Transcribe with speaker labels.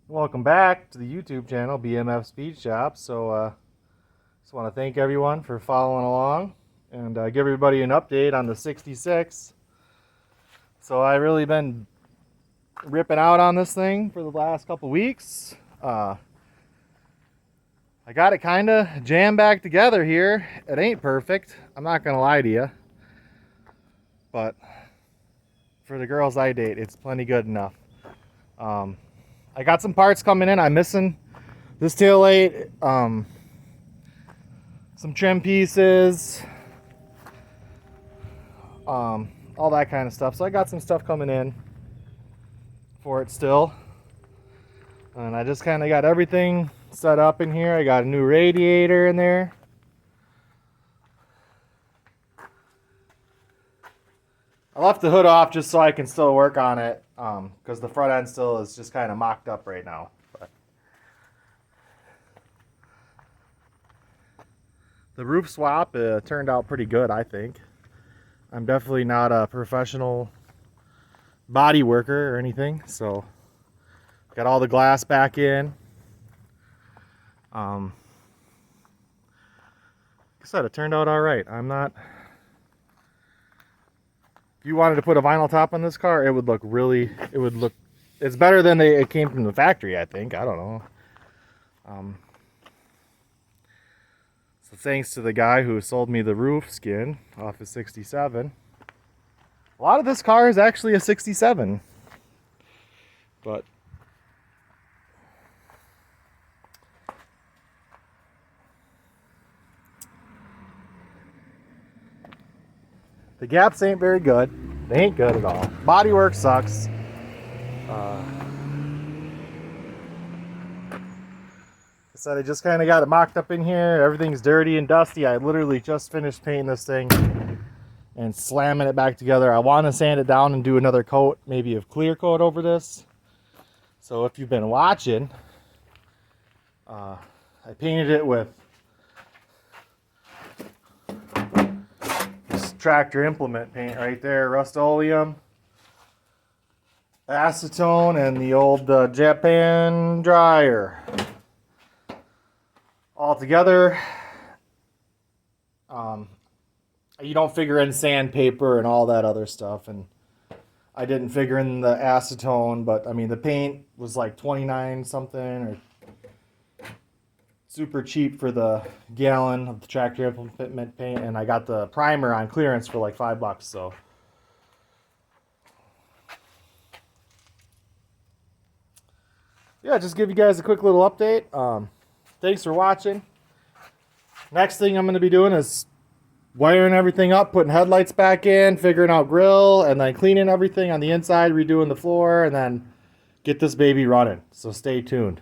Speaker 1: Welcome back to the YouTube channel, BMF Speed Shop. Just want to thank everyone for following along and give everybody an update on the 66. So I've really been ripping out on this thing for the last couple weeks. I got it kind of jammed back together here. It ain't perfect, I'm not gonna lie to you, but for the girls I date, it's plenty good enough. I got some parts coming in. I'm missing this taillight, some trim pieces, all that kind of stuff. So I got some stuff coming in for it still. And I just kind of got everything set up in here. I got a new radiator in there. I left the hood off just so I can still work on it, because the front end still is just kind of mocked up right now. But the roof swap turned out pretty good, I think. I'm definitely not a professional body worker or anything, so got all the glass back in. Like I said, it turned out all right. If you wanted to put a vinyl top on this car, it would look it's better than it came from the factory, I think. I don't know. So thanks to the guy who sold me the roof skin off of 67. A lot of this car is actually a 67. But the gaps ain't very good. They ain't good at all. Bodywork sucks. I said I just kind of got it mocked up in here. Everything's dirty and dusty. I literally just finished painting this thing and slamming it back together. I want to sand it down and do another coat, maybe of clear coat over this. So if you've been watching, I painted it with tractor implement paint right there, rusteolum, acetone, and the old Japan dryer all together. You don't figure in sandpaper and all that other stuff, and I didn't figure in the acetone, but I mean the paint was like 29 something, or super cheap for the gallon of the tractor implement paint, and I got the primer on clearance for like $5. So yeah, just give you guys a quick little update. Thanks for watching. Next thing I'm going to be doing is wiring everything up, putting headlights back in, figuring out grill, and then cleaning everything on the inside, redoing the floor, and then get this baby running. So stay tuned.